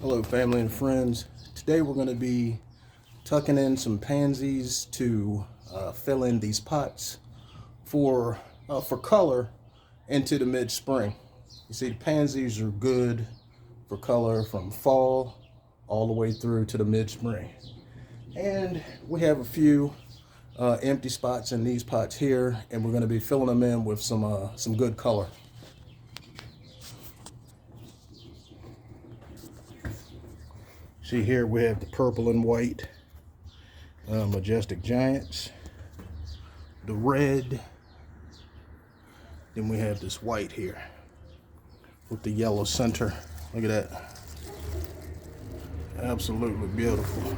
Hello family and friends. Today we're going to be tucking in some pansies to fill in these pots for color into the mid-spring. You see, the pansies are good for color from fall all the way through to the mid-spring. And we have a few empty spots in these pots here, and we're going to be filling them in with some good color. See here we have the purple and white majestic giants, the red, then we have this white here with the yellow center. Look at that, absolutely beautiful.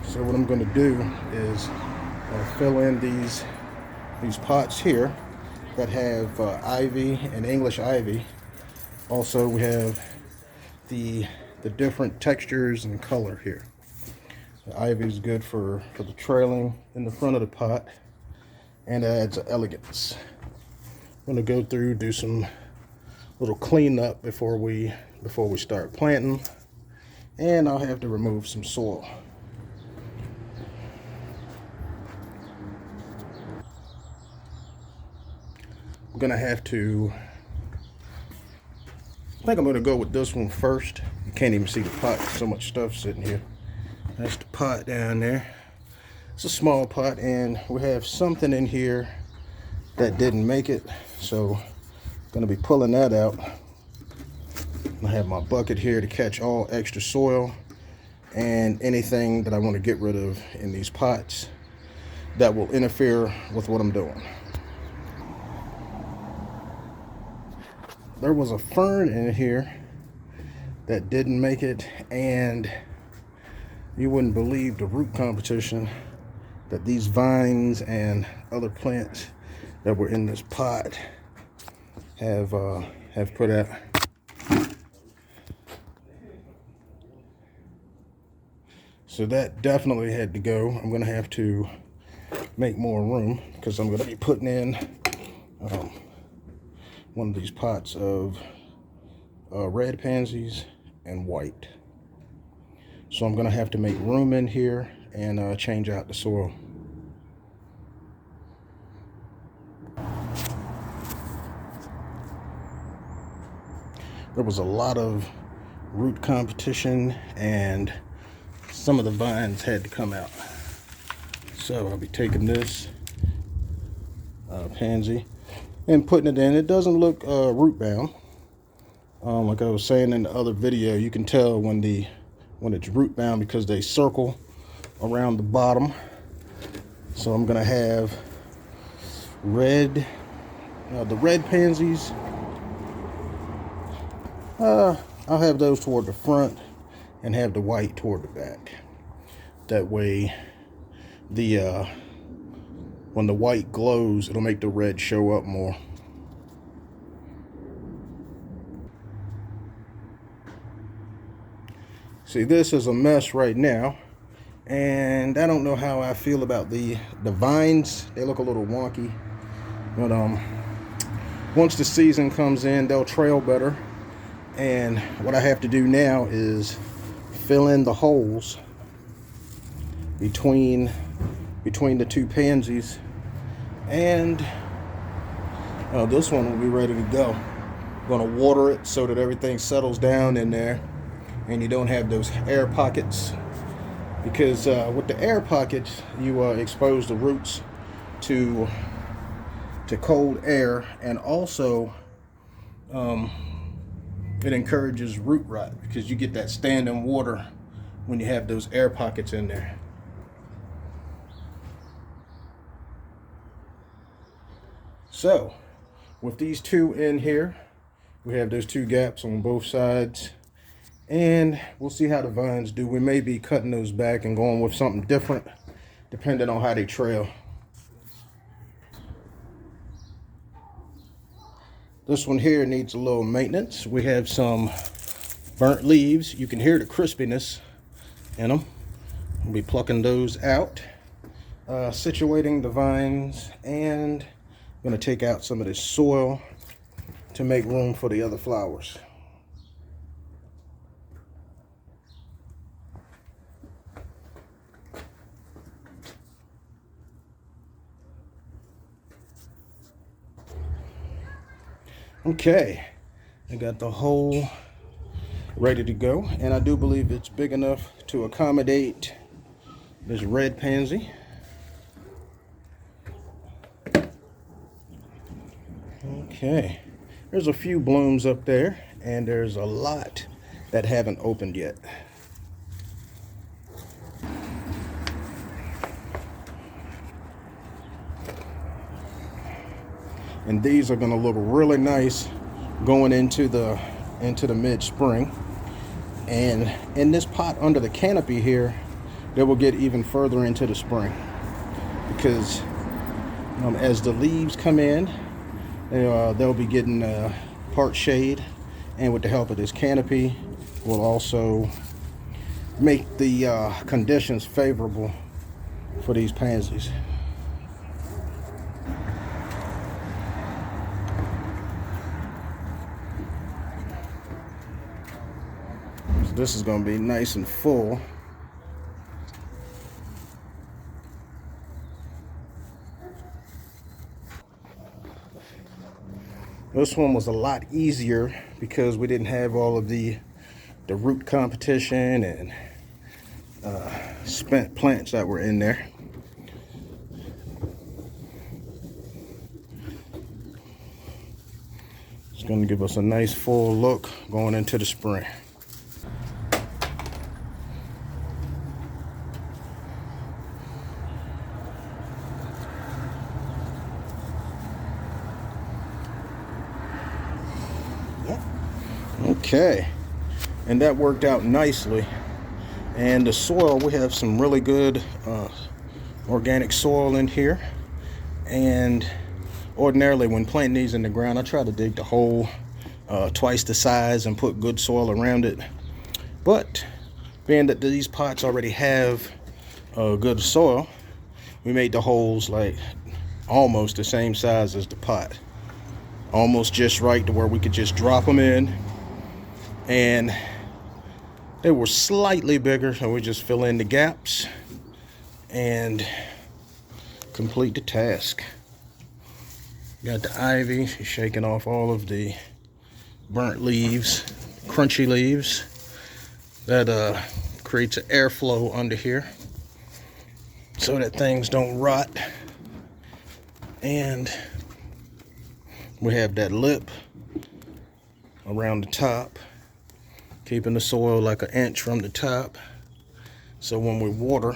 So what I'm going to do is fill in these pots here that have ivy and English ivy. Also we have the different textures and color here. The ivy is good for the trailing in the front of the pot and adds elegance. I'm going to go through, do some little cleanup before we start planting, and I'll have to remove some soil. I'm going to have to, I think I'm going to go with this one first. You can't even see the pot, so much stuff sitting here. That's the pot down there. It's a small pot, and we have something in here that didn't make it, so I'm going to be pulling that out. I have my bucket here to catch all extra soil and anything that I want to get rid of in these pots that will interfere with what I'm doing. There was a fern in here that didn't make it, and you wouldn't believe the root competition that these vines and other plants that were in this pot have put out. So that definitely had to go. I'm going to have to make more room because I'm going to be putting in one of these pots of red pansies and white. So I'm going to have to make room in here and change out the soil. There was a lot of root competition and some of the vines had to come out. So I'll be taking this pansy and putting it in. It doesn't look root bound. Like I was saying in the other video, you can tell when it's root bound because they circle around the bottom. So I'm gonna have red, the red pansies. I'll have those toward the front and have the white toward the back. That way, when the white glows, it'll make the red show up more. See, this is a mess right now, and I don't know how I feel about the vines. They look a little wonky, but once the season comes in, they'll trail better. And what I have to do now is fill in the holes between the two pansies, and this one will be ready to go. I'm going to water it so that everything settles down in there and you don't have those air pockets, because with the air pockets you expose the roots to cold air, and also it encourages root rot because you get that standing water when you have those air pockets in there. So with these two in here, we have those two gaps on both sides, and we'll see how the vines do. We may be cutting those back and going with something different depending on how they trail. This one here needs a little maintenance. We have some burnt leaves. You can hear the crispiness in them. We'll be plucking those out, situating the vines, and I'm going to take out some of this soil to make room for the other flowers. Okay, I got the hole ready to go, and I do believe it's big enough to accommodate this red pansy. Okay, there's a few blooms up there, and there's a lot that haven't opened yet. And these are going to look really nice going into the mid-spring. And in this pot under the canopy here, they will get even further into the spring, because as the leaves come in, they'll be getting part shade, and with the help of this canopy will also make the conditions favorable for these pansies. So this is going to be nice and full. This one was a lot easier because we didn't have all of the root competition and spent plants that were in there. It's going to give us a nice full look going into the spring. Okay, and that worked out nicely. And the soil, we have some really good organic soil in here. And ordinarily when planting these in the ground, I try to dig the hole twice the size and put good soil around it. But being that these pots already have good soil, we made the holes like almost the same size as the pot. Almost just right to where we could just drop them in. And they were slightly bigger, so we just fill in the gaps and complete the task. Got the ivy, she's shaking off all of the burnt leaves, crunchy leaves. That creates an airflow under here so that things don't rot. And we have that lip around the top, keeping the soil like an inch from the top, so when we water,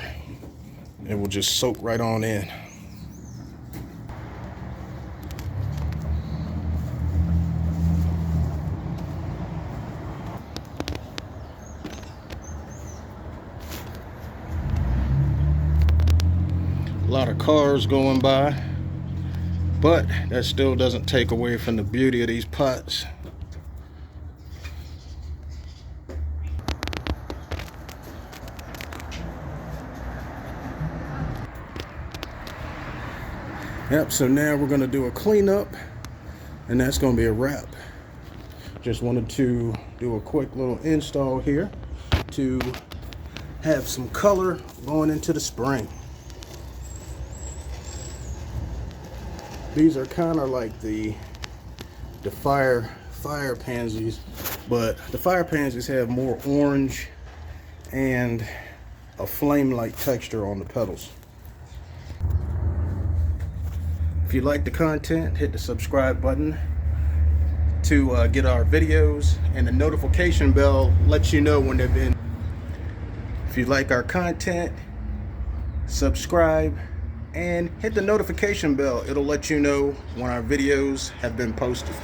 it will just soak right on in. A lot of cars going by, but that still doesn't take away from the beauty of these pots. Yep, so now we're going to do a cleanup, and that's going to be a wrap. Just wanted to do a quick little install here to have some color going into the spring. These are kind of like the fire pansies, but the fire pansies have more orange and a flame-like texture on the petals. If you like the content, hit the subscribe button to get our videos, and the notification bell lets you know when they've been. If you like our content, subscribe and hit the notification bell. It'll let you know when our videos have been posted.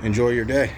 Enjoy your day.